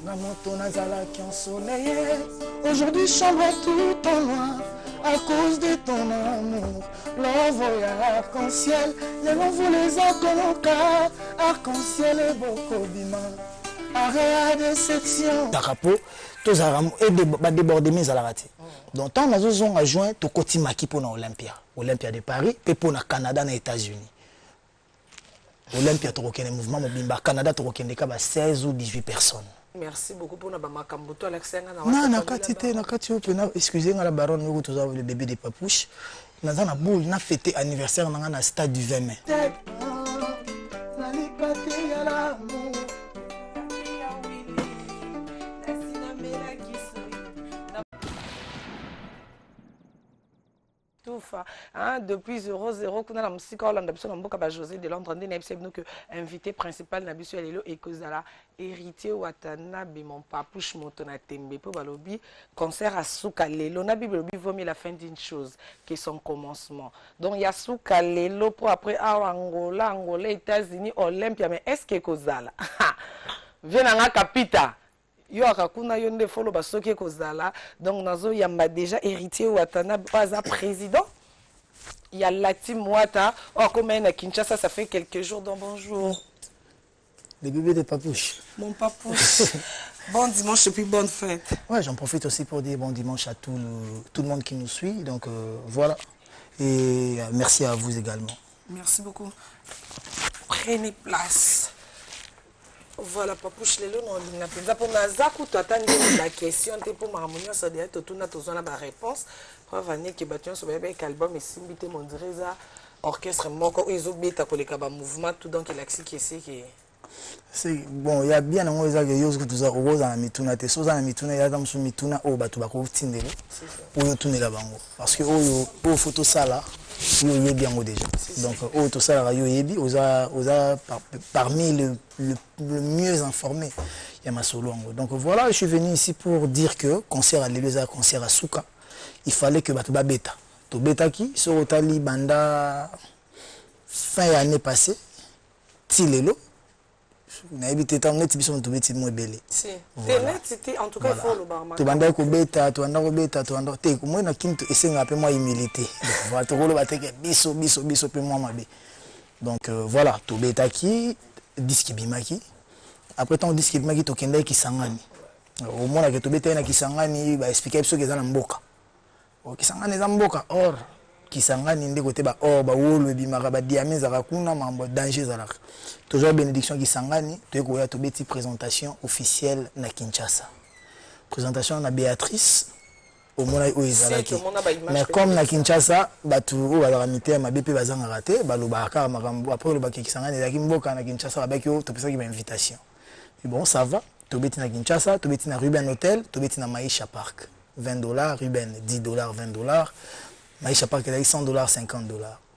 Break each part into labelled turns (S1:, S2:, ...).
S1: Namoto nazala qui ensoleillé. Aujourd'hui chambre tout en noir à cause de ton amour. L'envoie arc-en-ciel, les l'envoie les akonoka. Arc-en-ciel et bokobima. Arrêt de section. Tarapo, tous et déborder mes alarati. Donc tant nous avons joint tout côté maki pour Olympia. Olympia de Paris, et pour le Canada et les États-Unis. Olympia tu reconnais mouvement mobimba Canada tu reconnais qu'à 16 ou 18 personnes.
S2: Merci beaucoup pour notre makambuto Alexandre.
S1: Non, nakati excusez moi la baronne nous tous le bébé des papouches. Nous avons boule na fêté anniversaire dans un stade du 20 mai.
S2: Depuis 00 qu'on a la musique Hollande José de Londres nous que invité principal Nabisu Alelo et Kozala héritier Watanabe mon papouche motona tembe pour balobi concert à Souka Lelo na Bible vomi la fin d'une chose qui est son commencement. Donc il y a Souka Lelo pour après Angola, États-Unis, Olympia, mais est-ce que Kozala vient à capita yo akakuna yo nde folo basoki kozala donc nazo yamba déjà héritier Watanabe pas président. Il y a Lati Mwata, comme à Kinshasa, ça fait quelques jours, donc bonjour.
S1: Les bébés des papouches.
S2: Mon papouche. Bon dimanche et puis bonne fête.
S1: Ouais, j'en profite aussi pour dire bon dimanche à tout le monde qui nous suit. Donc voilà. Et merci à vous également.
S2: Merci beaucoup. Prenez place. Voilà, papouche, les lots, on a fait pour Nazaku, tu attends la question, tu pour m'harmonier, ça doit être tout, tu as la réponse. Pour venir qui battu sur le album et simbité mon direza orchestre moko ils ont bêta pour les cabas mouvement tout donc il a qui
S1: c'est bon il y a bien un oza que yose que tout ça rose en mituna te soza en mituna ya dans mituna au batu bako tindele pour yo tourner la bango parce que au photo ça là yo yé bien déjà donc au tout ça là yo yebi oza parmi le mieux informé il y a ma solo donc voilà je suis venu ici pour dire que concert à l'Eleza concert à Souka il fallait que batu ba beta to beta qui sur otali banda fin année passée tilelo na habité tant net biso to beti mo belé
S2: si net en tout cas il faut le barman
S1: to banda ko beta to anda ko beta to anda te ko moi na kinto esenga pe moi humilité voilà to ko bateke biso pe moi mabe donc voilà to beta qui disque bimaki après tant disque bimaki to kenda ki sangani au moins que to beta na ki sangani ba expliquer biso que za na mboka Kisangani za mboka or Kisangani nde côté ba or ba wolo bimaka ba diamé za kuna mambo danger za la toujours bénédiction Kisangani to ko to beti présentation officielle na Kinshasa présentation na Béatrice au mona o ezalaki mais comme na Kinshasa batu o ba ramité ma BP bazanga raté ba lobaka makambo après le ba Kisangani za kimboka na Kinshasa ba ki to pesa ki ba invitation et bon ça va to beti na Kinshasa to beti na Ruben Hotel to beti na Maisha Park $20, Ruben $10, $20. Maïcha Park il a $100, $50.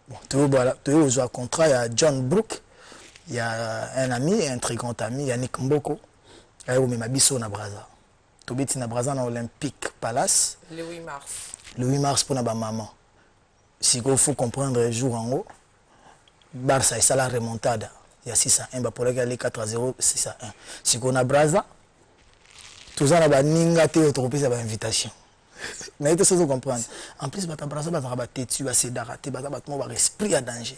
S1: Bon, tu as un contrat, il y a John Brook, il y a un ami, un très grand ami, Yannick Mboko, il y a Mabiso na Braza. Tu as na Braza na Olympic Palace.
S2: Le 8 mars.
S1: Le 8 mars pour na maman. Si il faut comprendre le jour en haut, Barça est la remontada. Il y a 6-1, pour les 4-0, 6-1. Si on a Braza, tout ça là ninga te autoropé ça ba invitation mais il faut comprendre en plus bata brasa ba tetu ba sedaraté ba mo ba esprit à danger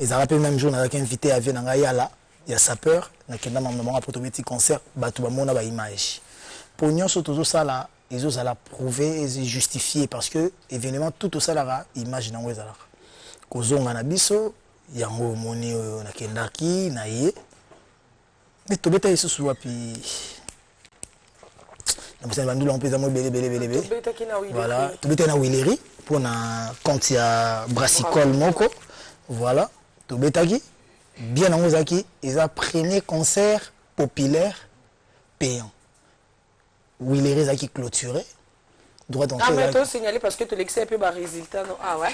S1: et ça rappelle même jour on a invité à venir nga yala ya sapeur na kenda maman pour petit concert batu ba mona ba image pour nyonso tout ça là ils ont la prouver et justifier parce que événement tout ça là image na ngweza là kozonga na biso yango moni na kendaki na ye mais to beta yesu suwa puis voilà, tu bete na Willery pour na compte ya Brassicole moko. Voilà, tu betaki bien en Ozaki, ils a premier concert populaire payant. Willery zaki clôturé. Droit d'entrée.
S2: Ah mais toi signaler parce que tu l'excès peu ba résultat non. Ah ouais.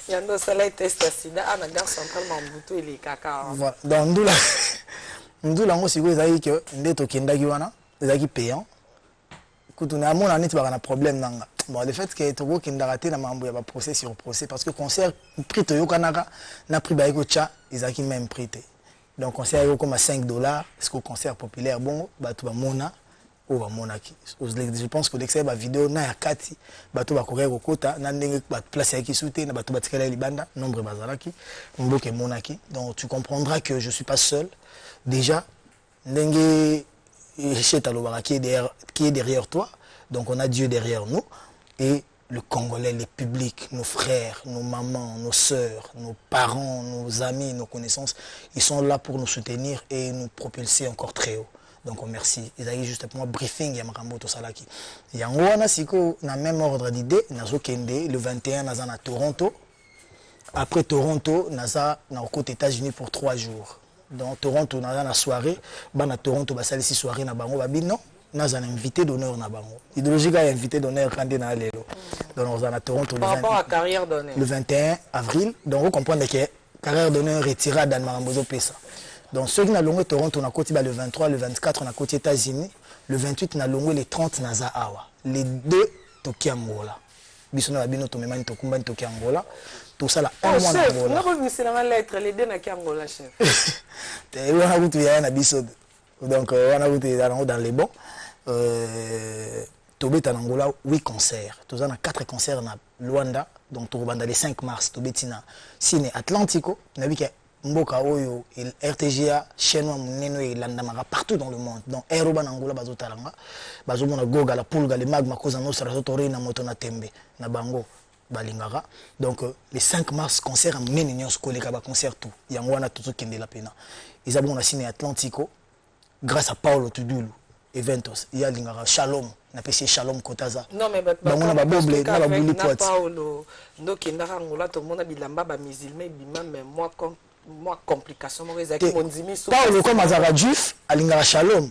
S2: Il y a un salaire test sida à la gare centrale Mambuto et les caca.
S1: Voilà, dans ndula ngo siko ezaki que ndeto kendaki wana, ezaki payant. Quand on a un problème bon le fait que Togo qui n'a raté la mambo ya procès sur procès parce que concert prix to yokanaka na prix ba ekocha ils a qui même prêté Donc concert comme à 5 $, parce que concert populaire bon bato ba mona ou ba monaki. Je pense que l'excès ba vidéo na ya kati bato ba courir au kota na ndenge ba place ya kisute na bato batikala libanda nombre bazalaki mboke monaki. Donc tu comprendras que je suis pas seul. Déjà ndenge chez Talobara qui est derrière toi. Donc on a Dieu derrière nous et le Congolais, les publics, nos frères, nos mamans, nos sœurs, nos parents, nos amis, nos connaissances, ils sont là pour nous soutenir et nous propulser encore très haut. Donc on merci. Ils ont juste pour moi briefing Yamakambo to Salaki. Yango wana siko na même ordre d'idée, nazo kende le 21 naza na Toronto. Après Toronto, naza na aux États-Unis pour 3 jours. Dans Toronto naza na soirée, ba na Toronto basali si soirée na bango babi non. Nous avons un invité d'honneur na bango. Idéologique a invité d'honneur quand on a lelo. Donc nous à Toronto
S2: par rapport à carrière d'honneur.
S1: Le 21 avril. Donc vous comprenez que carrière d'honneur retirée dans Marambozo Pesa. Donc ceux qui ont longué Toronto on a côté le 23, le 24 on a côté États-Unis, le 28 on a longué les 30 naza awa. Les deux Toki Angola. Bisona la bino to memani to kumba Toki Angola. Tout ça là un mois en Angola.
S2: On a revu la lettre les deux na ki Angola chef.
S1: Et on a goûté ya na biso. Donc on a goûté dans les bons. Tobeta Angola 8 concerts. Tous on a 4 concerts na Luanda. Donc Torobanda le 5 mars Tobetina Cine Atlantico. Na bika Mboka Oyo RTGA Chenois Muneno et Landamara partout dans le monde. Donc Aeroban Angola bazo talanga. Bazo mona Goga la Pulga le Magma Koza Nostra Sotori na Motona Tembe na Bango Balingara. Donc le 5 mars concert en Ménignon Skoleka ba concert tout. Yangwana tout kende la pena. Ils ont Cine Atlantico grâce à Paulo Tudulu. Eventos, il y a l'ingara Shalom, na PC Shalom Kotaza.
S2: Non mais
S1: on a ba boble, na ba bouli poite.
S2: Paulo, donc indara ngola to mona bilamba ba musulman bima mais moi complication mo ezaki monzimi so.
S1: Paulo comme azara juif, alingara Shalom.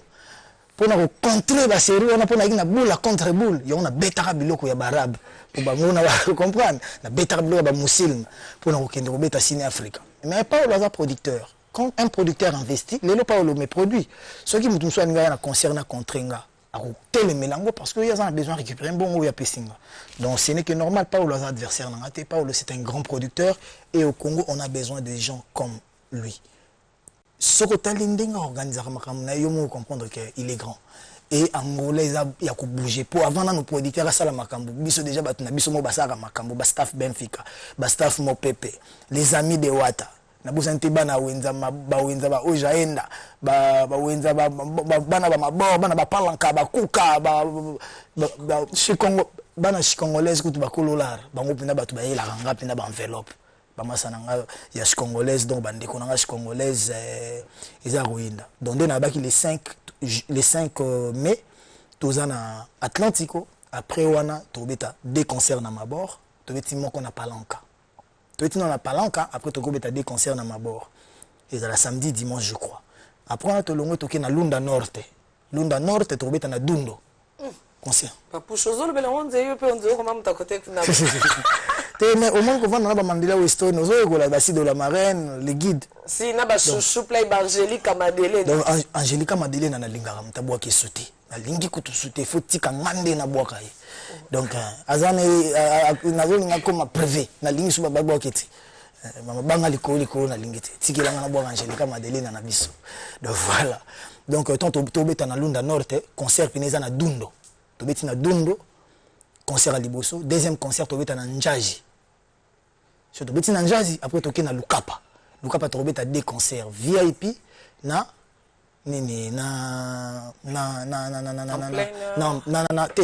S1: Pour na contrer ba série, on a pour na boule contre boule, y on a betara biloko ya barab. Pour ba mona comprendre, na betara biloko ba musulman pour na kokende ko beta Cine Africa. Mais Paulo est producteur. Quand un producteur investit, les lots Paulo me produit. Ceux qui me touchent à un concert na contrainga, à tel le mélange parce qu'il y a besoin de récupérer un bon ou pessinga. Donc ce n'est que normal. Paulo est adversaire dans la Paulo c'est un grand producteur et au Congo on a besoin de gens comme lui. Ce que Talindenga organise à Makamna, vous comprendre qu'il est grand. Et Angola il y a bouger pour avant nos producteurs à Salamakambo. Biso déjà batuna biso mo basara Makambo, ba staff Benfica, ba staff Mopepe, les amis de Wata. Na buzante bana wenza ba wenza ba ojaenda ba wenza ba bana ba mabor bana ba palanka ba kuka ba Chikongo bana chikongolaise kutu ba kololar bango pina batu ba yela ranga pina ba enveloppe ba masana nga ya chikongolaise donc bande ko nga chikongolaise eza ruinda donc na baki les 5 mai tozana Atlantico après wana tobeta deux concerts na mabord tobeti moko na palanka. Tu es dans la palanca, après tu as des concerts dans ma bord. Et c'est la samedi, dimanche, je crois. Après, on a tu na Lunda Norte. Lunda Norte, tu es dans Dundo. Concert.
S2: Pour chose, on peut comment tu côté.
S1: Mais au moins, on va Mandela Westo, nous avons la Bassi de la Marraine, les guides.
S2: Si, on a chouchou play Angélique Amadele.
S1: Donc, Angélique Amadele, on a l'ingara, tu as bois qui sauté. La ligne qui sauté, il faut que tu na bois. Donc azane nazolinga comme privé na lingi suba bagwa kiti mama banga likolo na lingiti tikilanga na bwa Angélique Madeline na biso. Donc voilà. Donc tant tobeta na Lunda Norte concert pineza na Dundo. Tobeti na Dundo concert à Liboso, deuxième concert tobeta na Njaji. So tobeti na Njaji après toke na Lukapa. Lukapa tobeta deux concerts VIP na nini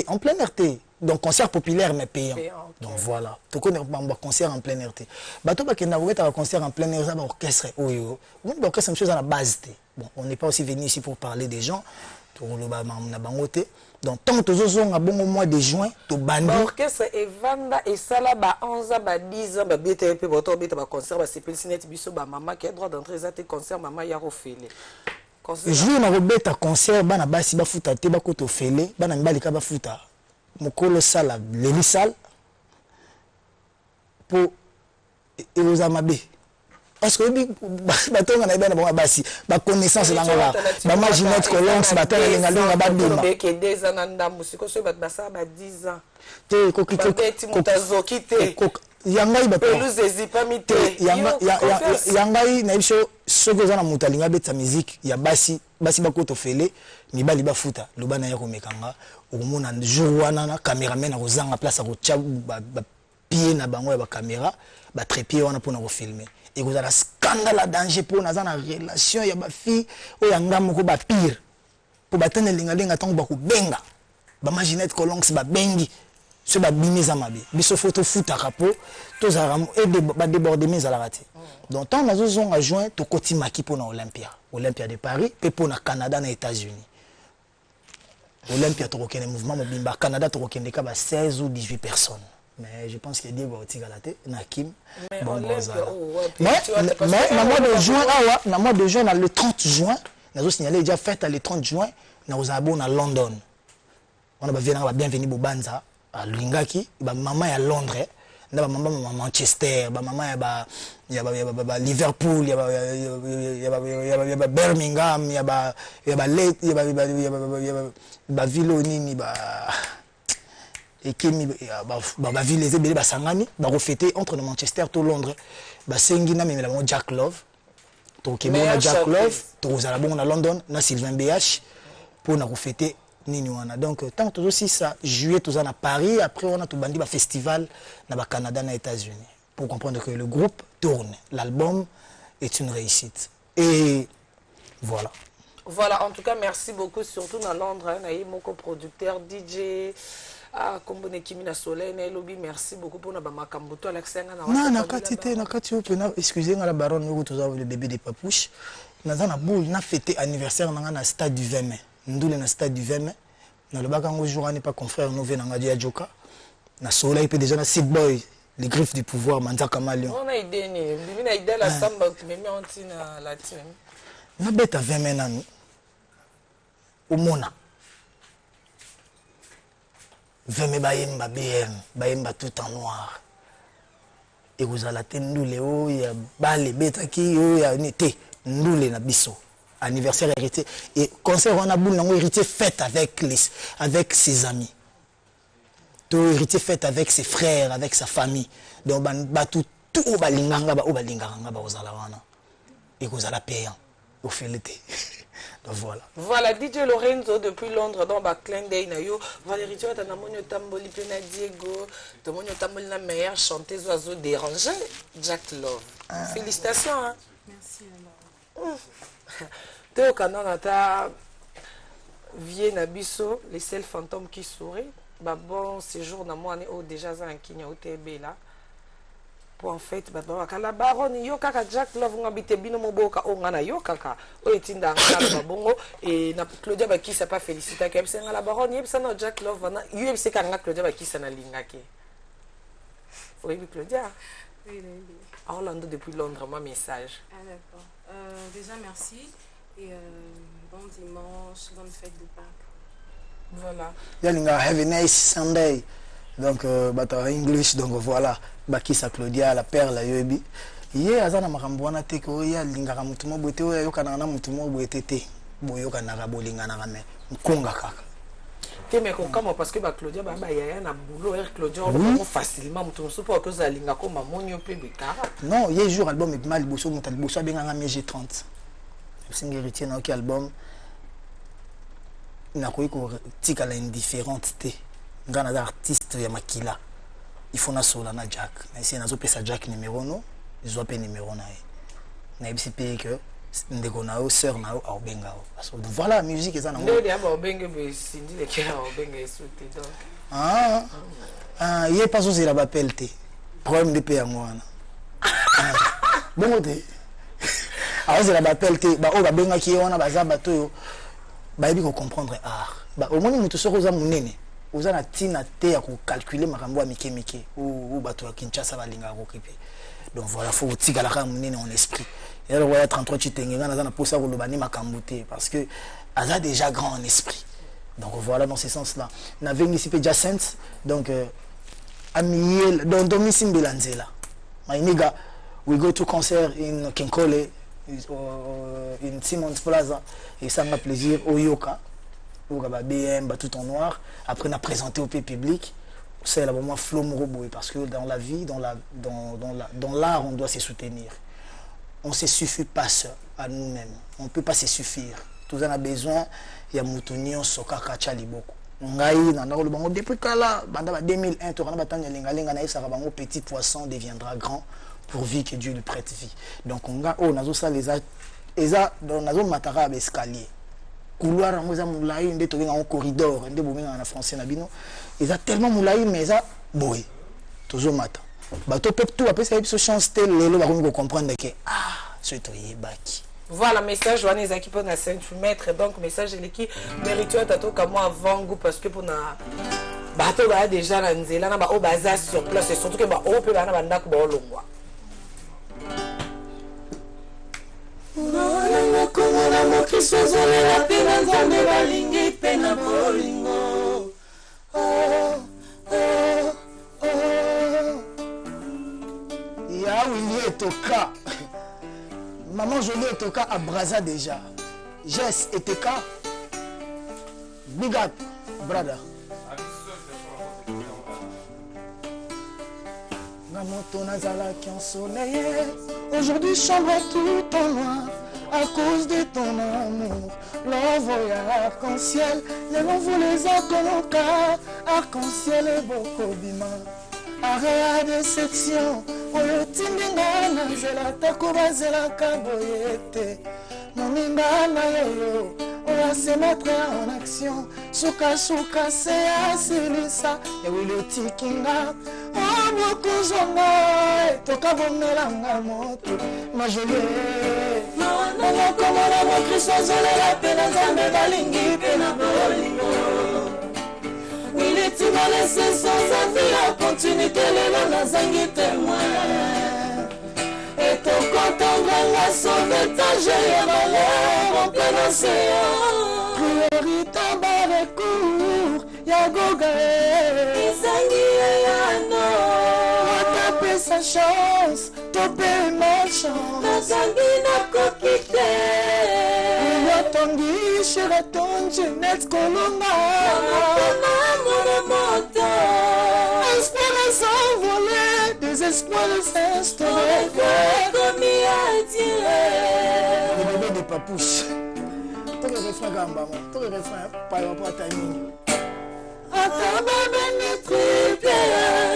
S1: en plein RT. Donc concert populaire mais payant. Okay. Donc voilà. Tu connais un concert en plein RT. Bato ba kena un concert en plein RT, ça orchestre oyo. Bon orchestre chose à la base. Bon, on n'est pas aussi venu ici pour parler des gens. Tout le ba na bangote. Donc tant que nous avons bon mois de juin, to bandi.
S2: Orchestre Evanda et sala ba 11 ba 10 ans ba BTP boto beta ba concert ba CPL Cinet biso ba maman qui a droit d'entrer za te concert maman ya refélé.
S1: Jour na robeta concert bana basi ba futa te ba ko to félé, bana mbalika ba futa. Mokolo sala lelisal pour Elozamabe parce que batonga na ibana bango basi ba connaissance na ngala ba Maginette Colonx batonga lenga lenga ba bima
S2: que 2 ans na ndambu siko so ba basa ba 10 ans
S1: te ko
S2: mutazoki te
S1: yangai ba
S2: pelouse ezipa mite
S1: yangai na biso soko za na mutalinga betsa musique ya basi bako to fele mibali ba futa lobana ya ko mekanga okomona jour wana na cameraman akozanga place akotia ba pied na bango ya ba caméra ba trépied wana pour na ko filmer et vous avez scandale danger pour na na relation ya ba fille o ya ngamoko ba pire pour batana linga linga tango ba ko benga ba Maginette Colonx ba bengi ce ba bimiza mabe biso photo futa kapo to za et ba déborder mes à la raté donc tant na zozon a joint to koti maki pour na Olympia de Paris pe pour na Canada na États-Unis Olympia to kokene mouvement mobimba Canada to kokende ka ba 16 ou 18 personnes. Mais je pense qu'il y a des Tigalate, Nakim, bon, mais dans le mois de juin, le 30 juin, nous avons signalé déjà fête le 30 juin, nous avons à London. On a bienvenue au Banza, à Lingaki, maman est à Londres, maman à Manchester, maman est à Liverpool, il y a Birmingham, il y a Villoni, et qui va vivre les ébélés basangani va refêter entre Manchester et Londres ba sengina mais la Jack Love to kebona Jack Love to za la bon à London na Sylvain BH pour na refêter nini wana donc tant que aussi ça juillet tous à Paris après on a tout bandi ba festival na ba Canada na États-Unis pour comprendre que le groupe tourne l'album est une réussite et voilà.
S2: Voilà, en tout cas merci beaucoup surtout dans Londres naïe mon coproducteur DJ comme on est qui mina soleil na lobby merci beaucoup pour na ba makambuto Alexandre
S1: na kati open excusez-moi la baronne nous tous le bébé des papouches na za na boule na fêter anniversaire na stade du 20 mai ndule na stade du 20 mai na le bakango jour n'est pas confrère nous venons ngadi Adjoka na soleil peut déjà na Seed Boy les griffes du pouvoir Manzaka Malion
S2: on a idée ni bimina idée la samba mais on na latine
S1: na beta 20 mai nanu au mona Veme bayemba BM, bayemba tout en noir. Et vous allez attendre il y a balé beta qui y a été ndoule na biso. Anniversaire hérité et concert on a boule nango hérité fête avec ses amis. Tout hérité fête avec ses frères, avec sa famille. Donc ba tout balinganga ba balinganga ba ozala wana. Et vous allez payer au fait l'été. Donc voilà.
S2: Voilà, DJ Lorenzo depuis Londres dans Clin d'œil nayo. Valérie tu as namonyo tamboli pena Diego, tamonyo tamboli la meilleure chanteuse oiseau dérangé, Jack Love. Félicitations hein.
S3: Merci
S2: T'es au Canada ta vie nabiso, les seuls fantômes qui sourient. Bah bon séjour na moi on déjà za kinya OTB là. Pour en fait la baronne yo kaka Jack Love ngabite bino moboka ongana yo kaka o etinda ngala bongo et na Claudia Bakisa pas féliciter ka pesa la baronne yebisa na Jack Love na UFC ka nga Claudia Bakisa na lingaki. Oui Claudia.
S3: Oui.
S2: Orlando depuis Londres mon message.
S3: Ah d'accord. Déjà merci et bon dimanche, bonne fête de Pâques.
S2: Voilà.
S1: Yalinga have a nice Sunday. Donc bata English donc voilà Bakisa Claudia la perle la yobi ye azana makambo wana te ko ya lingaka mutu mo bote o yokana na mutu mo bote te boyokana ka bolingana ka me konga kaka
S2: te me ko kama parce que ba Claudia ba ya na boulot Claudia on facilement mutu so pour que ça linga ko mamonyo pe bekara
S1: non ye jour album et mal boso mutu boso benga nga G30 singéritier na ki album na ko tika la indifférente te ngana d'artiste ya makila il faut na sola na Jack na essayer nazo pesa Jack numéro no ils ont appelé numéro na na bisi pe que ndeko na o sœur na o abenga o parce que voilà musique eza na
S2: ndeko ya ba obenga be sindi le kera obenga esuti donc
S1: ye pas oser la bapel te problème de payer ngwana bon te oser la bapel te ba o ba benga ki wana baza bato yo ba ebi ko comprendre art ba au moins mutu soko za munene oza na tina te ya ko calculer makambo ya mike ou bato ya Kinshasa balinga ko kipe donc voilà faut tika la munene en esprit et alors voilà 33 chitenga na za posa ko lobani makambo te parce que aza déjà grand en esprit donc voilà dans ce sens là na vengi sipe Jacinthe donc amiel donc domicile belanzela mainiga We go to concert in Kinkole, in Simon's Plaza. Et ça m'a plaisir au Yoka. BM, tout en noir. Après, on a présenté au public. C'est là moi Flo Moroboy parce que dans la vie, dans l'art, on doit se soutenir. On ne se suffit pas seul à nous-mêmes. On ne peut pas se suffire. Tout ça a besoin. Il y a Moutounion, Soka, Kachali beaucoup. Depuis que là, en 2001, petit poisson deviendra grand pourvu que Dieu lui prête vie. Donc on a matara escalier. Couloir en corridor, en français ils ont tellement moulaï mais ça boy. Toujours matin. Bateau peut tout après ça une chance telle les comprendre que c'est baki.
S2: Voilà, message Joanne Ezaki pour la scène mettre donc message qui mérite tato comme moi avant goût parce que pour na bateau va déjà na nzela na ba o baza sur place et surtout que ba o peut na banda ko ba longwa.
S4: Nanga komona mokristo zolela pe na nzambe balingi pe na bolingo.
S1: Ya Willy Etoka. Maman Jolie Etoka à Brazza déjà. Jess Etoka. Big up, brother. Aujourd'hui chambre tout en noir à cause de ton amour. L'envoie arc-en-ciel, les l'envoie les akonoka. Arc-en-ciel et beaucoup bima. Arrêt de déception, oyo tindinga na nzela takoba zela kaboyete. Moninga na yoyo, oya se mettre en action. Suka suka se asilisa, ewilo tikinga. Abokuzonga, toka bomelanga moto. Ma jolie,
S4: nanga komona mokristo zolela pe na nzambe balingi pe na bolingo. Il est laissé sans avis la continuité, les nazangi témoin. Et ton contendre la sauvetage et malheur en plein océan.
S1: Priorité en recours, ya goga.
S4: Izangi ya no.
S1: Taper sa chance, taper ma chance.
S4: Nazangi na kokite.
S1: Tangi shiraton Jeanette Kolonga. Espérance envolée, désespoir s'instaurer.
S4: Comme il a tiré.
S1: Le bébé de papouche. Tout le refrain gamba, tout le refrain par rapport à timing.
S4: Attends bébé ne triple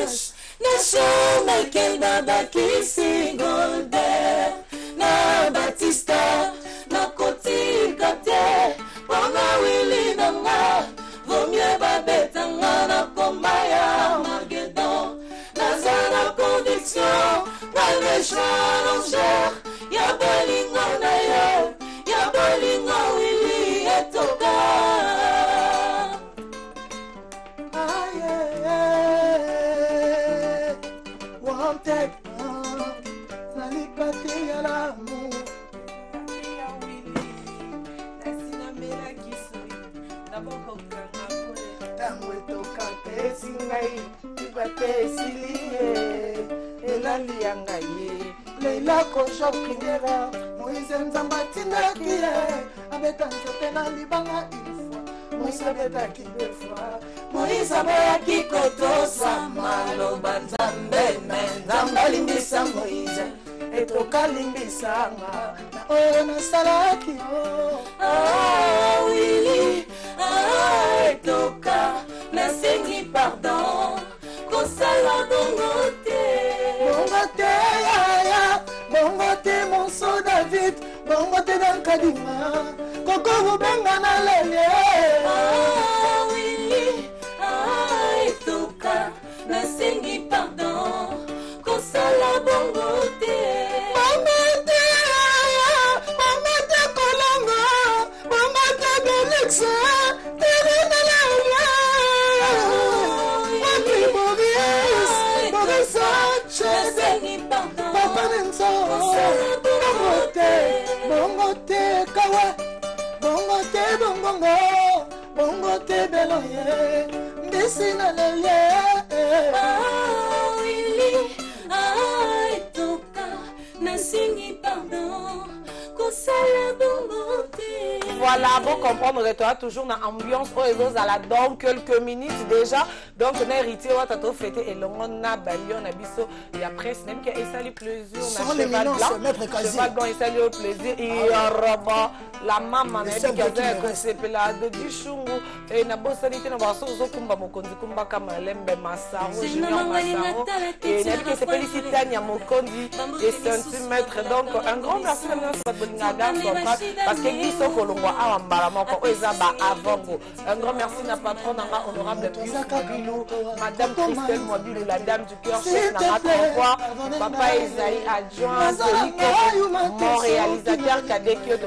S4: H. Nation Michael Baba qui s'y golder. Na Batista. Na koti kate, pona wili nanga, vaut mieux babeta nga na komba ya Magedon. Naza na conviction, na le challenger, ya bolingo na yo, ya bolingo wili etoka.
S1: Wanted, nalikati ya l'amour. Leila Kojo Primera, Moïse Nzambatindaki, avec un certain libanga une fois, Moïse abetaki deux fois,
S4: Moïse aboyaki kotosa maloba nzambe me nzambe alimbisa Moïse
S1: etoka limbisanga, na oyo nasalaki yo.
S4: Willy, etoka, nasengi pardon, kosala bongo te.
S1: Bongo te yaya, bongo te monso David, bongo te dans Kadima, koko rubenga na lele.
S4: Willy, etoka, nasengi pardon, kosala bongo te.
S1: Bongo te yaya, bongo te kolongo, bongo te Belix, terena la Waki Boris, Boris Sanchez, Papa Nenzo, bongo te kawa, bongo te bongongo, bongo te beloye, mbisi na leye.
S4: Willy, etoka,
S2: voilà, bon comprendre, tu as toujours une ambiance aux à dans quelques minutes déjà. Donc, on a hérité, on a fêté et on a balayé, on a biso. Et après, c'est même qu'il y a le plaisir. On a cheval blanc. Cheval blanc, il s'allie au plaisir. Et la maman, on a dit que c'est la de Duchungu. Et on a beau sanité, on va se kumba mokondi kumba kama lembe masaro, junior masaro. Et on a dit que c'est Pélicitania mokondi et centimètres. Donc, un grand merci à nous, parce que qui sont Kolongwa à Ambaramoko, avant. Un grand merci à patron honorable Bilou, Madame Christelle Mobilou, la dame du cœur, chef Nara Tranquois, Papa Isaïe, adjoint, Zolico, mon réalisateur cadet qui est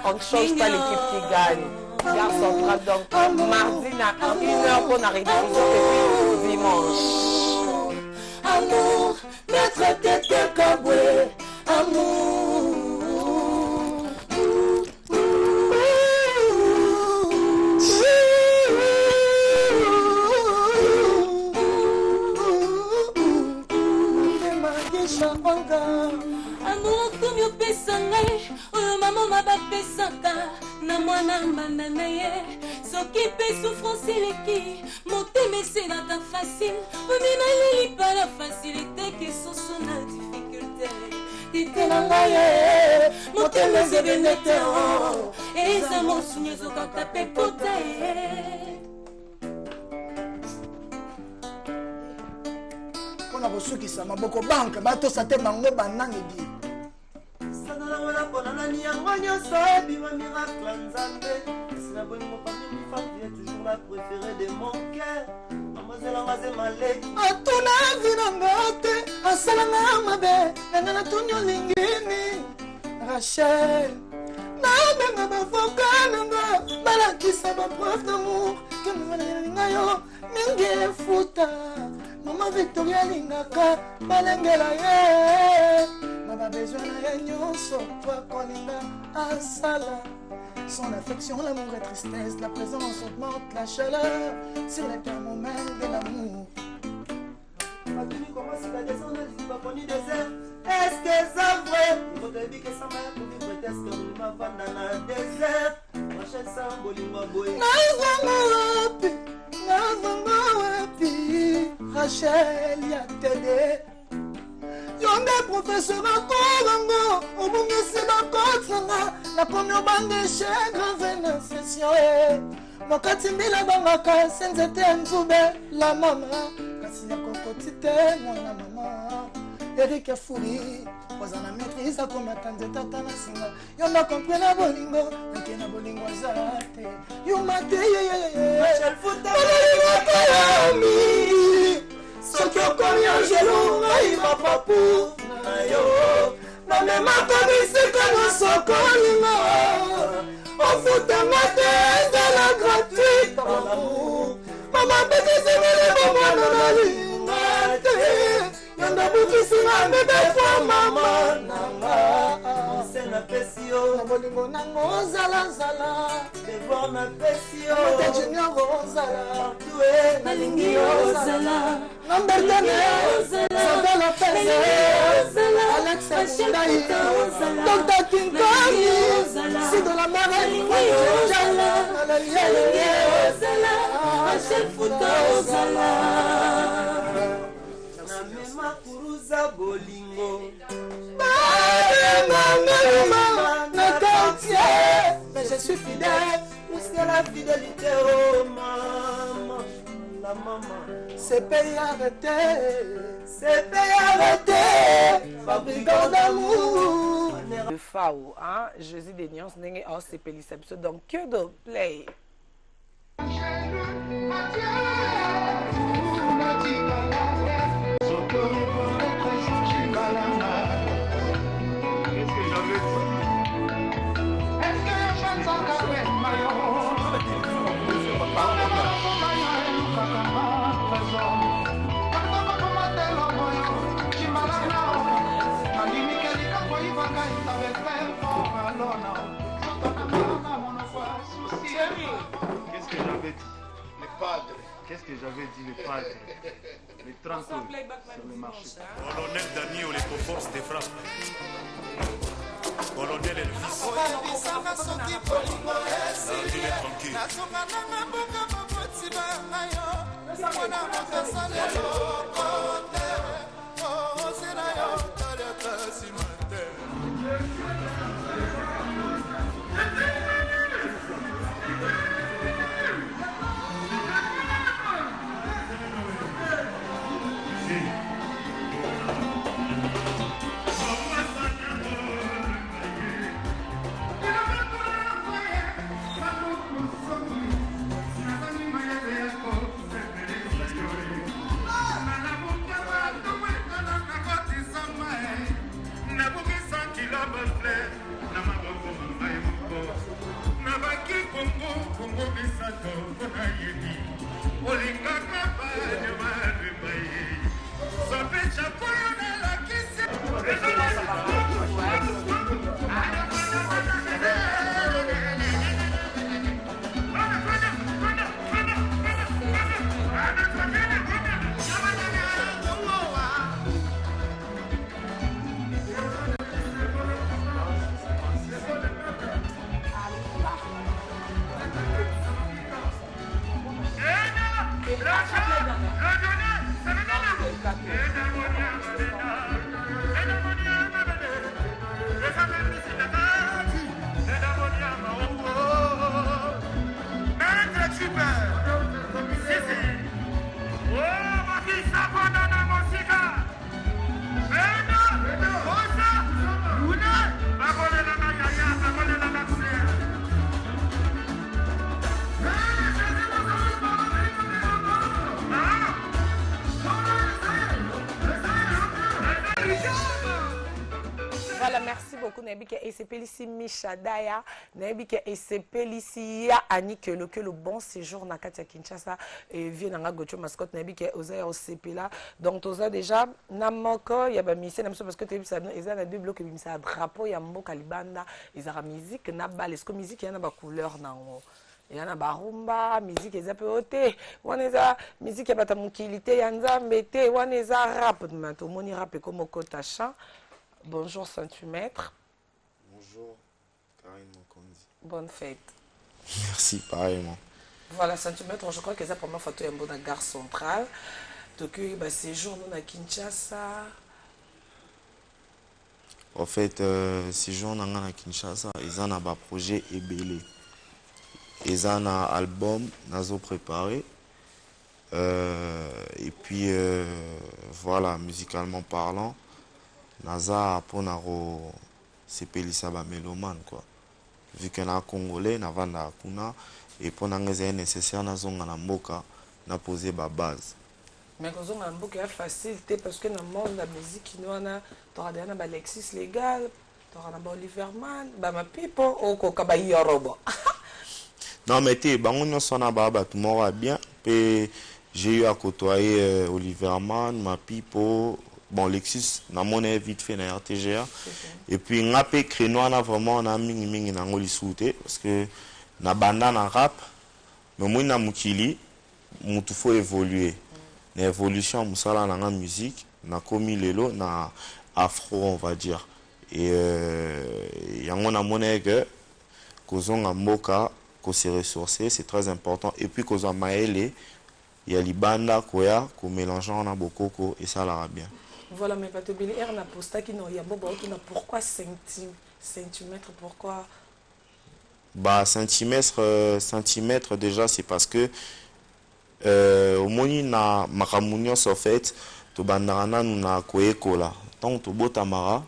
S2: on ne change pas l'équipe qui gagne. Gare centrale, donc mardi à 1h pour arriver et puis dimanche.
S4: Amour, maître Tete Kabwe, amour.
S3: Amour comme yo pesangai, oyo maman m'a bapesaka na mwana mbanda na ye. Soki pe souffrance eleki, motema eselaka facile. Omina leli pa la facilité qui soso na difficulté. Tete na ngai ye, motema ezebende te o. Eza mosunyi ezokaka pe pota ye.
S1: Pona kosukisa maboko banke batosa te bango banange bi
S4: Sanala wala pona nani yango nyonso bima miracle nzambe. Sina bolingo parmi mes femmes, tu es toujours la préférée de mon cœur. Mademoiselle Angazé Malé
S1: atuna vinanga te asalanga mabe nanga natuni olingini Rachel nabenga bavoka nanga balakisa bapreuve d'amour ke nanga yo mingi efuta. Maman Victoria lingaka balengela ye mama besoin na ye nyonso toi kolinga asala. Son affection, l'amour et tristesse, la présence augmente la chaleur sur les thermomètres de l'amour.
S4: Matini comment si la descente n'est pas connue désert. Est-ce que c'est vrai? Il faut te dire que ça m'a pour vivre est-ce que vous m'avez dans le désert. Rachel Sambolingo Boy
S1: Nazanga wapi Rachel ya tede Yonde professeur akobango Obungisi bakotsanga Nakomi obandeshe grave na session Mokati mbila bangaka Senzete nzube la mama Kasi ya kokoti te mwana mama Eric Furi Wazana maîtrise akomata nzeta na singa Yonda kompre na bolingo Nake na bolingo azate Yumate ye
S4: Rachel Futa
S1: Yami Soki okomi angelo ngai mapapu na yo Namema komisika nyonso kolinga Ofutanga te ezala gratuit par l'amour Mama bekisimile bomwana nalinga te Yanda bukisina bebe kwa mama nanga
S4: Sena pesio
S1: Na bolingo nango zala
S4: Devoir na pesio
S1: Mote junior ozala
S4: Partout
S3: Nalingi ozala
S1: Nambertane Sabela Pese Alex Mundai Dr. Kinkami Sido la Mare
S3: ozala Rachel Futa ozala
S4: Namema kuruza bolingo
S1: Na quartier Mais je suis fidèle
S4: Jusqu'à la fidélité, oh maman, la maman.
S1: C'est pays arrêté Fabricant d'amour
S2: Le FAO, hein, Jésus des nuances, n'est pas c'est Pélicipso. Donc, que de play.
S5: Qu'est-ce que j'avais dit? Les padres. Qu'est-ce que j'avais dit, les padres? Les 30 sur le marché.
S6: Colonel Dani ou les forces des frappes. Colonel Elvis.
S4: oyebisanga soki bolingo esili nazoka nanga mboka babotima na yo mwana makasa lelo kote ozela yo taliaka nsima te
S2: Voilà, merci beaucoup. Nabike et c'est Pélici Michadaya. Nabike et c'est Pélici ya Annie que le bon séjour na Katia Kinshasa et vient na Gocho mascotte Nabike osa au CP là. Donc osa déjà namoko ya ba mission namso parce que tu ça ils a deux blocs qui ça drapeau ya mboka libanda ils a musique na bal que musique yana ba couleur na il y a ba rumba musique eza pe ote waneza musique ya bata mukilité ya nzambe te waneza rap maintenant moni rap comme kota chant. Bonjour Saint-Maître.
S7: Bonjour Karine Mokondi.
S2: Bonne fête.
S7: Merci, pareillement.
S2: Voilà Saint-Maître, je crois que c'est la première fois que tu es dans la gare centrale. Donc séjour à Kinshasa.
S7: En fait, séjour à Kinshasa, ils ont un projet ébélé. Ils ont un album, ils ont préparé. Et puis voilà, musicalement parlant. Naza ponaro sepelisa ba mélomane quoi. Vu que na congolais na vanda kuna et pona ngeze nécessaire na zonga na mboka na poser ba base.
S2: Mais quand on a mboka est facile parce que dans le monde la musique noana t'auras déjà ba Lexis légal, t'auras ba Oliverman, ba ma pipo o ko ka ba yorobo.
S7: Non mais té bango nyonso na ba tout mort bien et j'ai eu à côtoyer Oliverman, ma pipo. Bon, Lexus, na monnaie vite fait na RTGA. Et puis, on a fait créneau, on a vraiment mingi na ngoli souté parce que na banda na rap, mais moi na mukili, mutu faut évoluer. Na évolution, musala na musique, na komi lelo, na afro, on va dire. Et yango na monnaie que kozonga mboka, ko se ressourcer, c'est très important. Et puis kozwa maele, il y a libanda koya, ko mélangeant na bokoko et ça l'ara bien.
S2: Voilà, mais pas te oublier, on a posté qui non, il y a beaucoup de pourquoi centimètres, pourquoi?
S7: Bah centimètre déjà c'est parce que au moni na makamunyo en fait to bandarana na koekola tant to botamara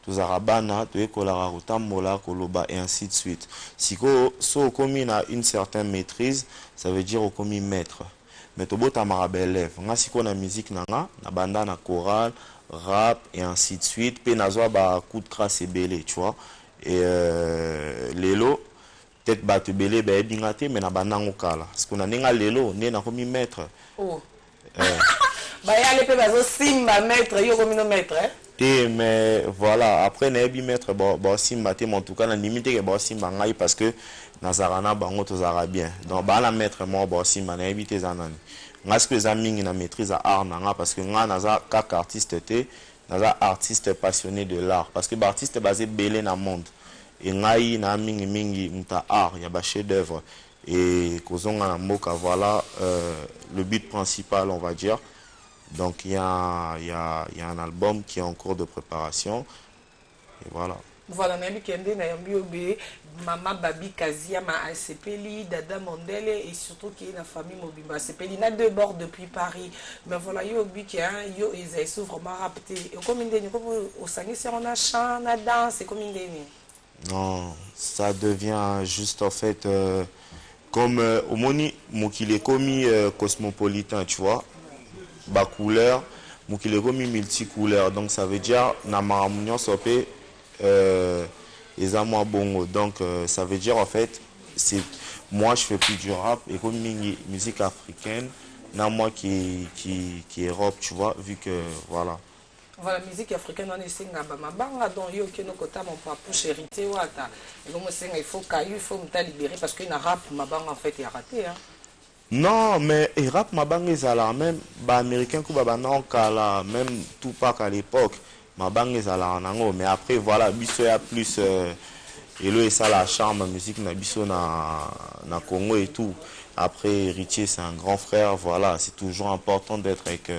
S7: to zarabana to ekola rotamola koloba et ainsi de suite. Siko so komi na une certaine maîtrise, ça veut dire au komi maître. Mais to botamara belève. Nga siko na musique na banda na chorale, rap et ainsi de suite. Pe nazwa ba coup de crasse et belé, tu vois. Et lelo peut-être ba te belé ba bingate mais na banda ngokala. Parce qu'on a nenga lelo, né na komi maître.
S2: Oh. Bah ya le pe bazo simba maître, yo komi no maître hein.
S7: Mais voilà, après na bi maître ba simba te en tout cas na limite que ba simba ngai parce que nazarana bango to zarabien. Donc ba la maître moi ba simba na éviter zanani. Nga ce que za mingi na maîtrise à art nanga parce que nga naza kaka artiste te naza artiste passionné de l'art parce que l'artiste basé belé na monde et ngai na mingi mingi mta art il y a ba chef d'œuvre et kozonga na mboka voilà le but principal on va dire. Donc il y a un album qui est en cours de préparation et voilà.
S2: Voilà, Nabi Kende, Nayambi Obé, Maman Babi Kazia, Ma Asepeli, Dada Mondele et surtout qui est la famille Mobimba Asepeli. Il y a 2 bords depuis Paris. Mais voilà, il y a Obi qui a yo ils sont vraiment rapté. Et comme il dit, au Sangé, c'est on a chant, on a danse, c'est comme il dit.
S7: Non, ça devient juste en fait comme au moni qu'il est commis cosmopolitain, tu vois. Bas couleur, qu'il est commis multicouleur. Donc ça veut dire na maramunion sopé Ezamwa Bongo. Donc ça veut dire en fait, c'est moi je fais plus du rap et comme musique africaine, n'a moi qui est rap, tu vois, vu que voilà.
S2: Voilà, musique africaine, on essaie de banga donc yo qui nous côté mon papa hérité wata. Et comme c'est il faut caillou, il faut me libérer parce que na rap ma banga en fait est raté hein.
S7: Non, mais et rap ma banga est là même ba américain ku ba non kala même Tupac à l'époque. Ma banque est à la nango mais après voilà biso ya plus et le ça la charme musique na biso na Congo et tout. Après héritier c'est un grand frère, voilà, c'est toujours important d'être avec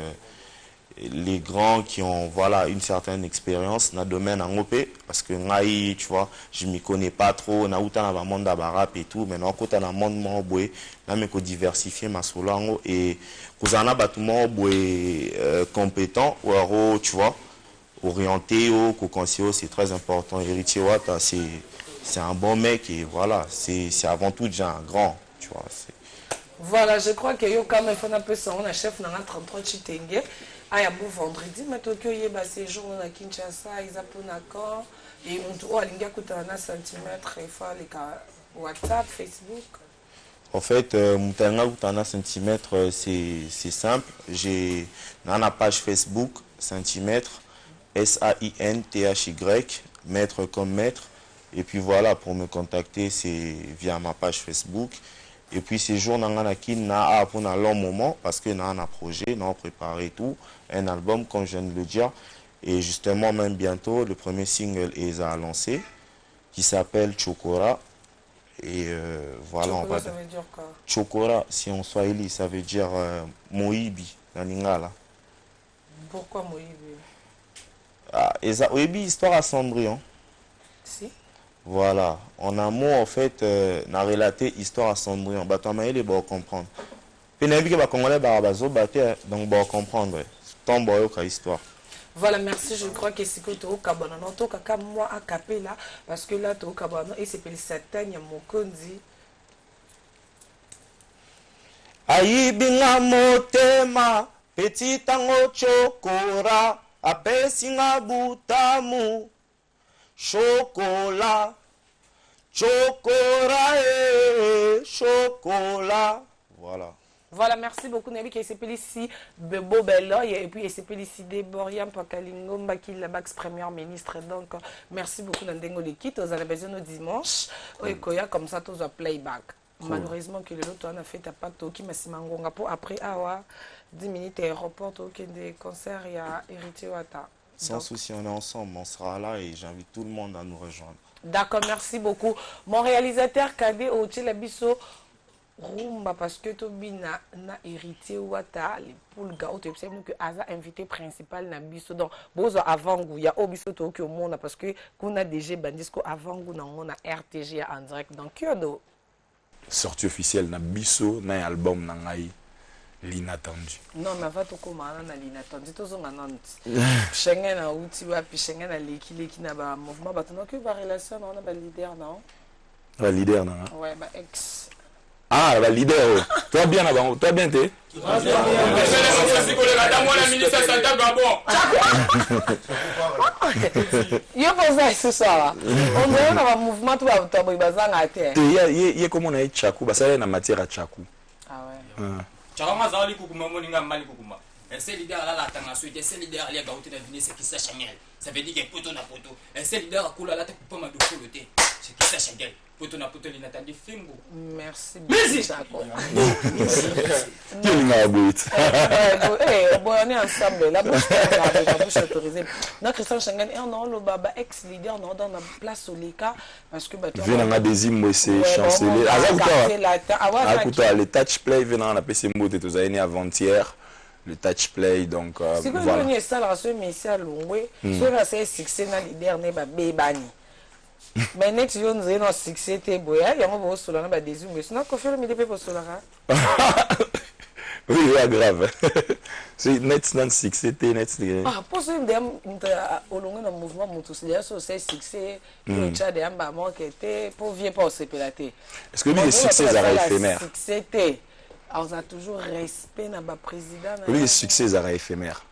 S7: les grands qui ont voilà une certaine expérience dans le domaine en OP parce que ngai tu vois, je m'y connais pas trop na uta na monde rap et tout mais na kota na monde mo boy na me ko diversifier ma solango et kozana batumo boy compétent ou tu vois orienté au conseiller, c'est très important. Héritier Wata, c'est un bon mec et voilà, c'est avant tout déjà un grand, tu vois.
S2: Voilà, je crois que yo quand même fait un peu ça, on a chef dans 33 Chitenge. Ah, ya beau vendredi, mais Tokyo y est séjour na Kinshasa, Isaponako et on doit alinga kutana centimètres et fois les WhatsApp, Facebook.
S7: En fait, Moutanga kutana centimètres, c'est simple. J'ai une page Facebook centimètres. SAINTHY, maître comme maître. Et puis voilà, pour me contacter, c'est via ma page Facebook. Et puis ces jours, na pour un long moment, parce que na un projet, na préparé tout, un album, comme je viens de le dire. Et justement, même bientôt, le premier single est à lancer, qui s'appelle Chokora. Et voilà,
S2: Chokora,
S7: on va.
S2: Ça veut dire quoi?
S7: Chokora, si on swahili, ça veut dire Moibi, na Lingala.
S2: Pourquoi Moïbi?
S7: Ah, oui, histoire à Cendrillon.
S2: Si.
S7: Voilà. En amont, en fait, on a relaté histoire à Cendrillon. Bah, toi, il est bon comprendre. Puis, on a Congolais, donc, bon comprendre. Tant bon, histoire.
S2: Voilà, merci. Je crois que c'est que tu as kabana. Non, tu as moi à capella parce que là, tu as kabana et c'est pour le Satan, il y a mon kondi.
S7: Aïbinga motema, petit tango chokora. Apesinga butamu chocolat chocolat
S2: voilà merci beaucoup Nabi qui s'appelle ici Bebo Beloy et puis il s'appelle ici Déborian Pakalingo Mbaki Labax premier ministre donc merci beaucoup Nandengo l'équipe aux besoin au dimanche oikoya comme ça tous à playback malheureusement que l'autre on a fait pas toki masimangonga pour après awa 10 minutes aéroport ok des concerts il y a Héritier Wata.
S7: Sans souci, on est ensemble, on sera là et j'invite tout le monde à nous rejoindre.
S2: D'accord, merci beaucoup. Mon réalisateur Kadé Otil Abisso Rumba parce que Tobina na Héritier Wata les poules gao tu sais que Aza invité principal na biso donc bozo avant il y a Obiso Tokyo monde parce que qu'on a déjà bandisco avant na on a RTG en direct donc Kyodo.
S6: Sortie officielle na biso na album na ngai l'inattendu.
S2: Non mais va to komana na l'inattendu to zonga nanti. Schengen na uti wa pi Schengen na leki na ba mouvement ba to que ba relation on a ba leader non.
S6: La leader non.
S2: Ouais ba ex.
S6: Ah la leader. Toi bien avant, toi bien t'es.
S2: Yo posa ce soir. On dirait na ba mouvement to ba to ba zanga te.
S6: Ye comment na chaku ba ça na matière à chaku.
S2: Ah ouais.
S8: Chakama zali kukuma moninga mali kukuma. Un seul leader là la tanga suite, un seul leader là gaouté na venir c'est qui ça Chanel. Ça veut dire que poto na poto. Un seul leader a coulé là ta coupe ma de coloté. c'est qui ça Shengel poto na poto linatandi fingo
S2: merci
S8: merci
S2: Chako
S6: Qui est l'ingabout?
S2: on est ensemble la bouche autorisée non Christian Shengel et on le baba ex leader on dans la place au Leka parce que bah
S6: vient dans des moi c'est chancelier Azakuta le touch play vient dans la PC mode tous aïe avant-hier le touch play donc
S2: c'est que
S6: voilà
S2: on est ça la so mais ça longwe so la c'est succès na leader ne ba bebani mais net yo nzé no succès te boya yango bo solo na ba désir mais sinon ko faire mi de pe solo ra
S6: oui ouais grave c'est net non succès te net
S2: ah pour ça ndem olongo na mouvement mutu c'est succès que tu as des amba mo que te pour vieux pas se pelater
S6: est-ce que le succès est éphémère
S2: succès te on a toujours respect na ba président
S6: le succès est éphémère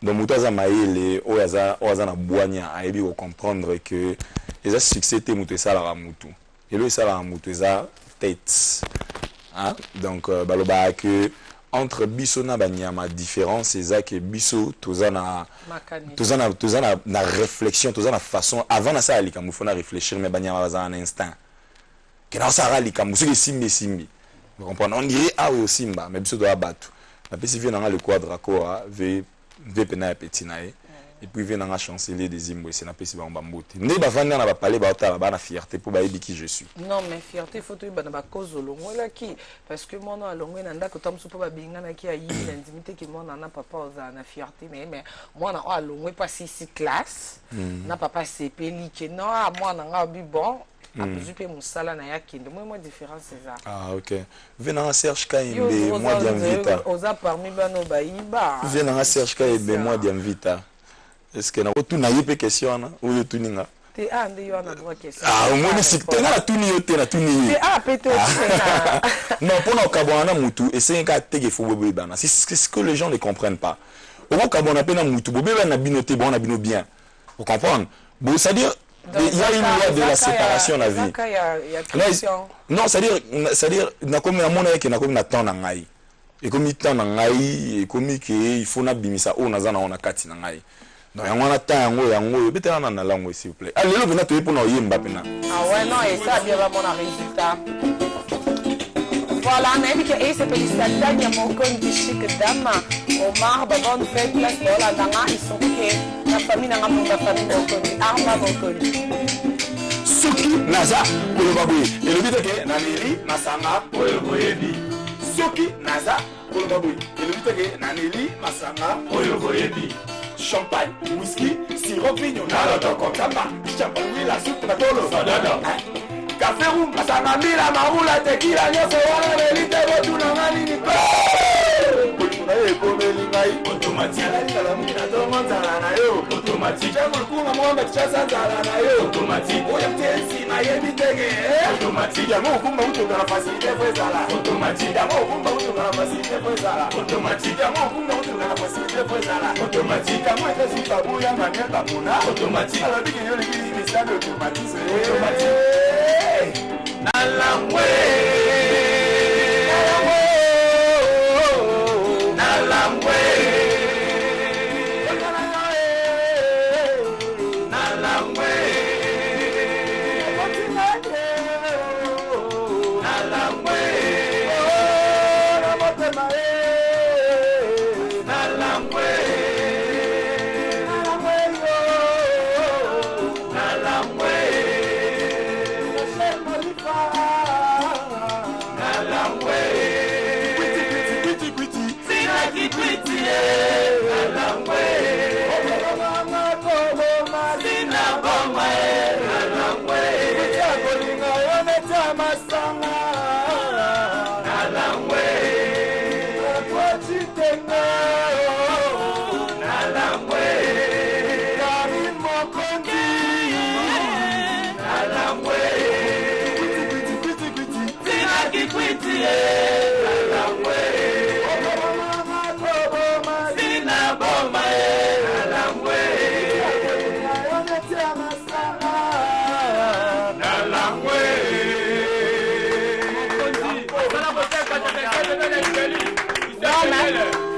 S6: donc mutaza maïle oyaza na boanya aibi ko comprendre que les succès te mutu ça la mutu et le ça la mutu ça tête hein donc baloba que entre biso na banyama différence c'est ça que biso tozana na réflexion tozana façon avant na ça likambo faut na réfléchir mais banyama bazana un instant que na ça likambo ce que simbi vous comprenez on dirait ah oui simba mais biso doit battre la PC vient dans le quadre accord v pena petit nae et puis vient dans la chancelier des Zimbabwe c'est na PC ba mbambote ne ba vanda na ba parler ba otala ba na fierté pour ba yebi qui je suis
S2: non mais fierté faut to ba na ba cause longo la ki parce que moi na longo na ndako tamsu po ba binga na ki ayi na intimité que moi na papa oza na fierté mais moi na a longo pas si classe na papa sepeli que non moi na nga bi bon je peux musala na yakinde moi différence c'est ça
S6: ah OK venant Serge Kaimbe moi d'invita
S2: oza parmi bano bayiba
S6: venant Serge Kaimbe moi d'invita est-ce que na otu na yepe question na ou tu ninga
S2: te ande yo na droit question
S6: ah au moins c'est que na tuni yote na tuni
S2: te ah pété
S6: non pour na kabwana mutu et c'est ka tege fo bobo bana c'est ce que les gens ne comprennent pas au kabwana pe na mutu bobo na binoté bon na bino bien vous comprenez bon c'est à dire il y a une loi de la séparation la vie non c'est à dire na comme na mona que na comme na temps na ngai et comme temps na ngai et comme que il faut na bimisa o na zana ona kati na ngai donc yango na temps yango betela na langue s'il vous plaît allez le bena to pour na yemba pena
S2: ah ouais non et ça bien va mon résultat voilà on a vu que et c'est félicitations ya mon condu chic dame Omar babon fait place pour la nanga ils sont que la famille na ngamba famille mon condu arma mon condu
S6: soki naza kolobaboye elobi te ke naneli masanga oyo boyebi soki naza kolobaboye elobi te ke naneli masanga oyo boyebi champagne whisky sirop vignon naloto kokamba champagne wila soupe na tolo sododo café roux masanga mila marula tequila nyonso wana belite botuna nganini automatique la muna tongo nzala na yo automatique jamulukunga mwamba tichasa nzala na yo automatique oyo mtensi na yebi tege automatique yango okumba utunga na facilité fo ezala automatique yango okumba utunga na facilité fo ezala automatique yango okumba utunga na facilité fo ezala automatique yango etesi babuya mania bamuna automatique alobi kinyo likili misala automatique nalangwe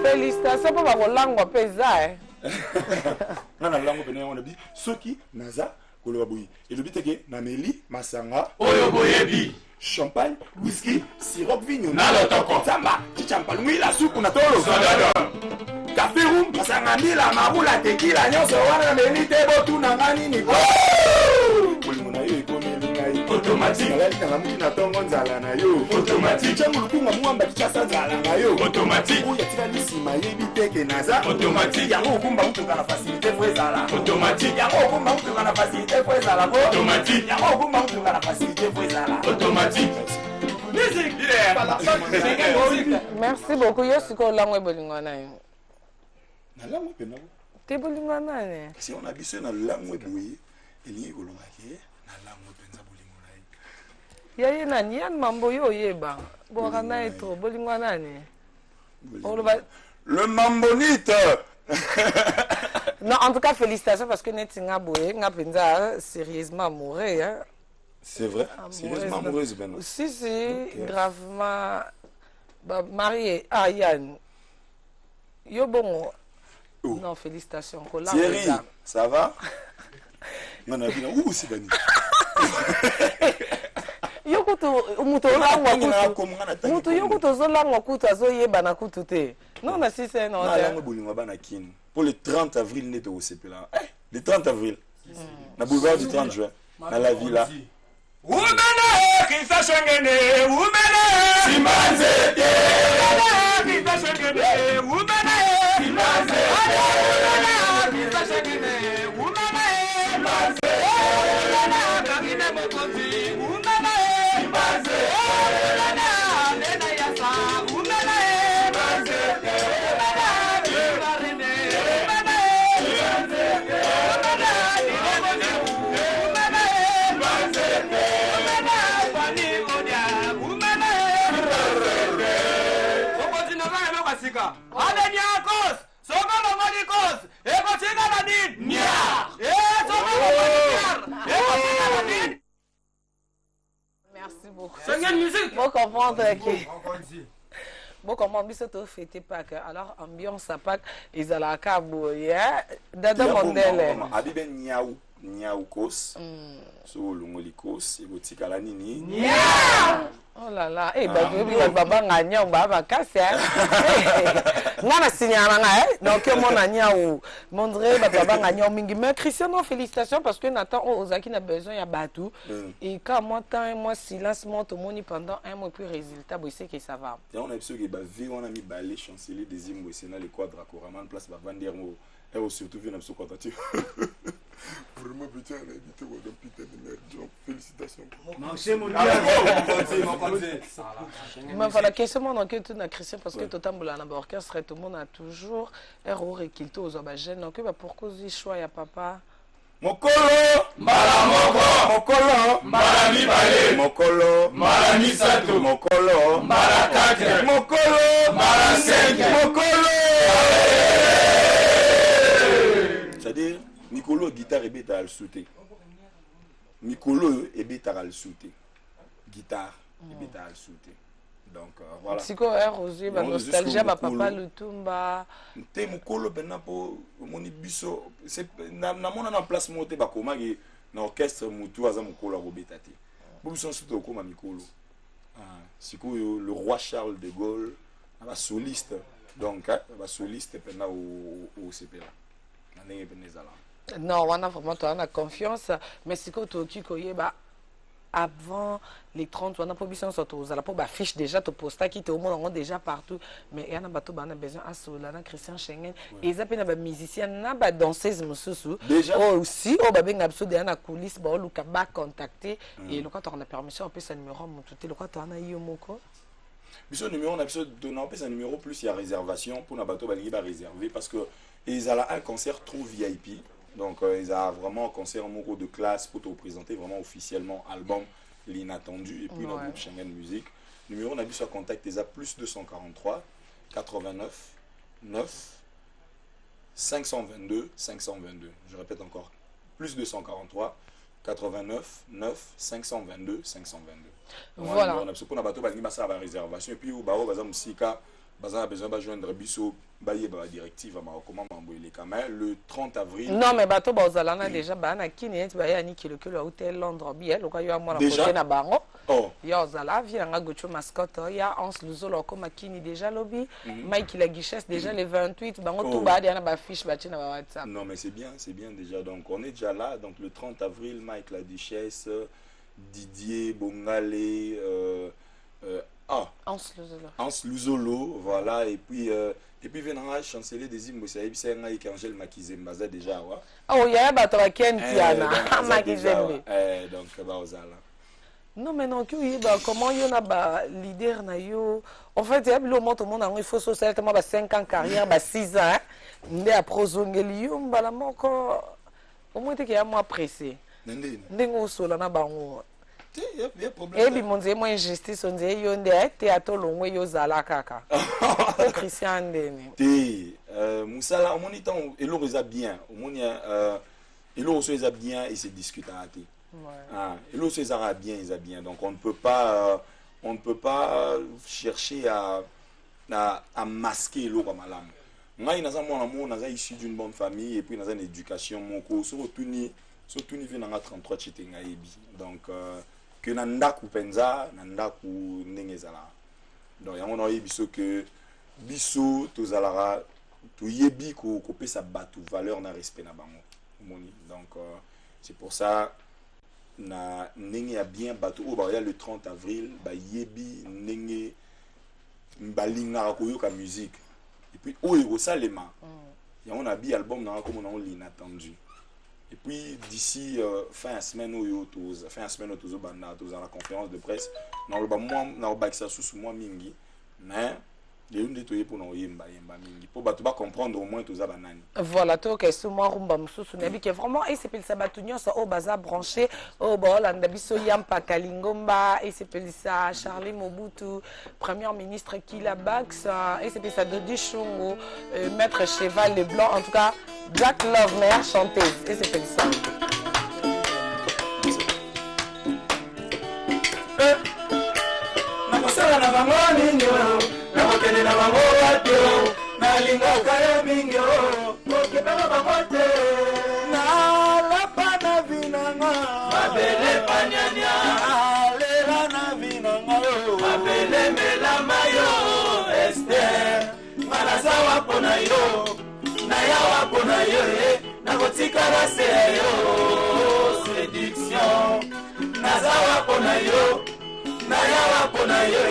S2: félicitations pour la langue pesa
S6: na langue pena on a dit soki naza koloba boyi elobi teke na meli masanga
S8: oyo boyebi
S6: champagne whisky sirop vigno
S8: na lotoko
S6: zamba chichampalungwi la supu na tolo
S8: sododo
S6: café room masanga mbila marula tekila nyonso wana na meli te botunanga nini bolimo na yo ekomi elingai
S8: automatique
S6: alalinanga muki na ntongo nzala na yo
S8: automatique
S6: cango lukunga mwamba kikasa nzala na yo
S8: automatique
S6: oyo atikali nsima yebi teke naza
S8: automatique
S6: yango okumba mutuka na facilité po ezala
S8: automatique
S6: yango okumba mutuka na facilité po ezala po
S8: automatique
S6: yango okumba mutuka na facilité po ezala
S8: automatique musique
S2: Merci beaucoup. Yo siko lango ebolingo na yo.
S6: na langue pena
S2: Te bolingo na ne.
S6: si on a biso na langue boye elingi kolonga ke na langue penza bolingo na ye
S2: Ya ye nani yan mambo yo yeba. Boka na eto bolingo na ne.
S6: le mambonite.
S2: Non, en tout cas félicitations parce que netinga boye nga penza sérieusement amoureux hein.
S6: C'est vrai, sérieusement amoureuse ben.
S2: Si gravement marié ah Yann. Yo bon. Non, félicitations.
S6: Thierry, ça va? On a vu là, où c'est Bani?
S2: Yokuto muto zolangwa kutu azoyeba na kutu te. Non, na si c'est non.
S6: Pour le 30 avril, net au CP là. Le 30 avril. Na boulevard du 30 juin. Dans la villa.
S8: Umene kisa shengene umene simanzete kisa shengene umene simanzete kisa shengene umene simanzete kagine mokozi umene simanzete nena yasa umene simanzete umene simanzete
S2: Merci beaucoup.
S8: C'est une musique.
S2: Bon comprendre que bon comprendre biso to fêter Pâques. Alors ambiance à Pâques ezala ka boye. Dada mondele.
S6: Abibe niaou kos. So longoli kos ebotika la nini.
S2: Oh là là, eh ben baba nganya baba kasi hein. Ngana signala nga donc mon anya ou mondre baba nganya mingi mais Christian non félicitations parce que Nathan Ozaki n'a besoin ya batou et quand moi temps moi silence moi tout moni pendant un mois puis résultat bon c'est que ça va.
S6: Et on a besoin que ba vie on a mis balai chancelier des hymnes c'est dans les quadres couraman place ba vandir mo et surtout vu na besoin contact. Vraiment petit on a évité ou putain de merde. Félicitations.
S5: Marché mon
S2: mais voilà question mon que tout na Christian parce que tout tambola na orchestre tout le monde a toujours erreur et qu'il aux abagènes donc pourquoi il choix ya papa
S6: Mokolo mbala moko mokolo mbala mibale mokolo mbala misato mokolo mbala 4 mokolo mbala 5 mokolo. C'est-à-dire Mikolo guitare et bêta al sauter. Mikolo et bêta al sauter. Guitare et bêta al sauter. Donc voilà.
S2: Psycho Rosé ba nostalgie ba papa Lutumba.
S6: Te mokolo bena po moni biso c'est na mona na place moté ba koma ki na orchestre mutu aza mokolo ko bêta te. Bo biso surtout koma Mikolo. Siko le roi Charles de Gaulle ba soliste. Donc ba soliste pena au CP là. Na ndenge penezala.
S2: Non, on a vraiment on a confiance mais siko to ki koyeba avant les 30 on a pas besoin de la pas affiche déjà to posta qui te au monde déjà partout mais il y a un bateau on a besoin à cela dans Christian Schengen et ils appellent ba musicien na ba danseuse mususu aussi au ba benga biso de na coulisse ba luka ba contacter et le quand on a permission on peut sa numéro monter le quand on a yo moko
S6: biso numéro on a besoin de on peut sa numéro plus il y a réservation pour na bateau ba lingi ba réserver parce que ils ont un concert trop VIP. Donc, ils ont vraiment un concert en mot de classe pour te présenter vraiment officiellement album l'inattendu et puis le groupe Schengen Musique. Numéro on a vu sur contact ils ont plus 243 89 9 522 522. Je répète encore plus 243 89 9 522 522. Voilà. On a besoin pour bateau ba réservation et puis au baro bazam sika Baza a besoin de joindre Bisso, Baye, directive à Marocoma, Mamboile, le 30 avril.
S2: Non, mais bateau, Bazalana déjà, Bana, Kini, Bayani, qui le hôtel Londres, bien, le cas, moi,
S6: déjà,
S2: na Bango.
S6: Oh.
S2: Il y a Ozala, il y a Gocho Mascotte, il y a Hans Luzolo, comme Kini déjà lobby, Mike la Guichesse déjà les 28, Bango tout bas, il y a une fiche, il y a WhatsApp.
S6: Non, mais c'est bien déjà. Donc, on est déjà là. Donc, le 30 avril, Mike la Duchesse, Didier, Bongale, Hans Luzolo, voilà. Et puis venant chanceler des hymnes, c'est avec Angèle Makizembaza déjà.
S2: Oh, il y a un bateau à Ken Tiana, Makizembe.
S6: Donc, Ozala.
S2: Non, mais non, comment il y a un leader en fait, il y a le monde, il faut socialement 5 ans de carrière, 6 ans. Il y a prosongeli, au moins, il y a moins pressé. Il y a problème. Et puis, moi, injustice, on dit, il y a un théâtre long, il y a un kaka. Christian Ndeni.
S6: Moussala, au moins, il y a bien. Au moins, il y a bien et c'est discutable. Et l'eau c'est bien, donc on ne peut pas chercher à masquer l'eau comme alam. Moi il y a issu d'une bonne famille et puis dans une éducation mon cours surtout ni vient 33 chitenga ebi donc que nanda kupenza nanda ku ndengezala donc ya on a biso que biso tozalara to yebi ko pesa batu valeur na respect na bango moni donc c'est pour ça na ndenge ya bien bato oyo baya le 30 avril bayebi ndenge balingaka koyoka musique et puis oyo ekosalema yango na bi album nanga komo nango l'inattendu et puis d'ici fin ya semaine oyo tozobanda toza na conférence de presse nakobakisa susu mwa mingi mais les gens qui pour nous pour battre comprendre au moins tous banani.
S2: Voilà tout que ce moi rumba mususu nabi qui vraiment et c'est ça batunyo ça au bazar branché au bol ndabiso yampa kalingomba et c'est ça Charlie Mobutu premier ministre Kila Bax et c'est ça Dodi Chongo maître Cheval Leblanc en tout cas Black Love meilleure chanteuse et c'est ça.
S4: Nakokende na bango watio nalinga yo mingi okepela bango te nalapa na vinanga mabele panyanya alela na vinanga mabele melama yo Esther malazawa pona yo nayawa pona yo nakotikala se yo séduction nazawa pona yo nayawa pona yo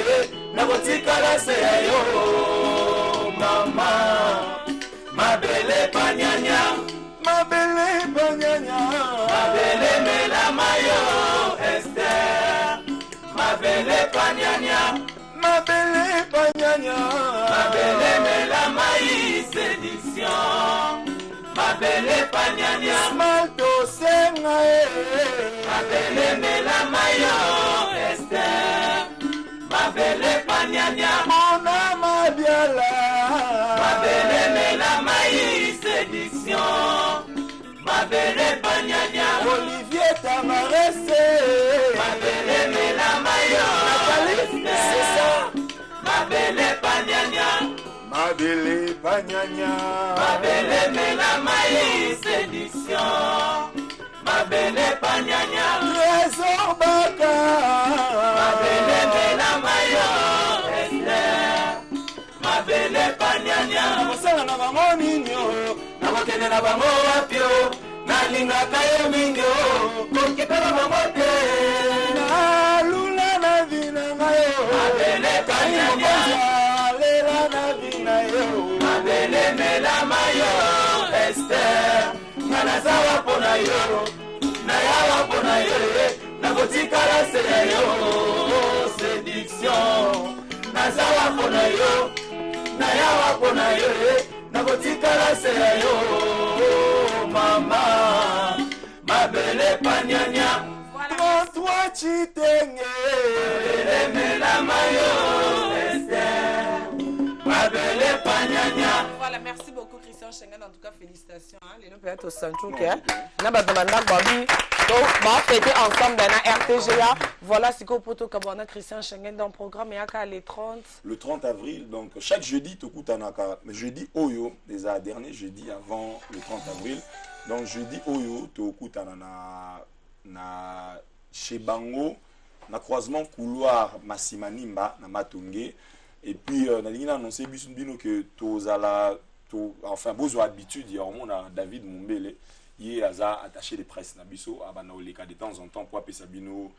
S4: nakotikala se yo mama mabele panyanya mabele melama yo Esther mabele panyanya mabele melama yi séduction mabele panyanya malto senga mabele melama yo Esther mabele panyanya mona mabiala mabele melama yi séduction mabele panyanya Olivier Tamarese mabele melama yo c'est ça mabele panyanya mabele melama yi séduction mabele panyanya trésor baka mabele melama yo Esther mabele panyanya mosala na bango nini nakokende na bango wapio nalingaka yo mingi kokipela bango te nalula na vinanga yo mabele panyanya lela na vina yo mabele melama yo Esther nganazawa pona yo nayawa pona yo nakotikala se yo séduction nazawa pona yo nayawa pona yo nakotikala se yo mama mabele panyanya toi chitenge mabele melama yo Esther mabele panyanya
S2: Voilà, merci beaucoup Christian Schengen. En tout cas, félicitations. Les gens peuvent être au centre. On va fêter ensemble dans la RTGA. Voilà, c'est qu'on peut te Christian Schengen dans le programme. Et à les 30.
S6: Le 30 avril, donc chaque jeudi, tu écoutes mais jeudi Oyo, déjà dernier jeudi avant le 30 avril. Donc jeudi Oyo, tu écoutes na chez Bango, na croisement couloir Massimanimba, na Matongé. Et puis, on a annoncé que enfin, besoin d'habitude, il y a David Mumbele, il est attaché de presse de temps en temps pour appeler Sabino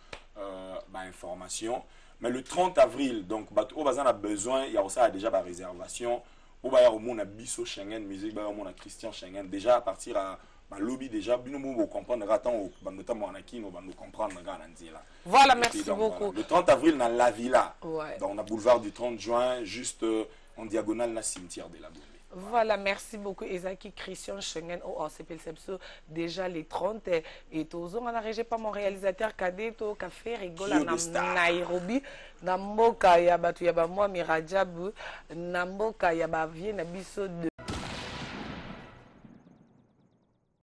S6: information. Mais le 30 avril, donc, on a besoin, il y a aussi déjà des réservations. On va y avoir Bisso Schengen, musique, on a Christian Schengen, déjà à partir à lobby déjà, nous comprendre, notamment nous comprendre.
S2: Voilà, merci beaucoup.
S6: Voilà. Le 30 avril, dans la villa, dans le boulevard du 30 juin, juste en diagonale, dans le cimetière de la Bombée.
S2: Voilà, merci beaucoup Ezaki Christian Schengen. Oh, c'est déjà les 30 et Tozo, on a régé pas mon réalisateur cadet au café rigole à Nairobi. Namboka yabatu yaba moi Mirajabu, Namboka yaba vie na biso de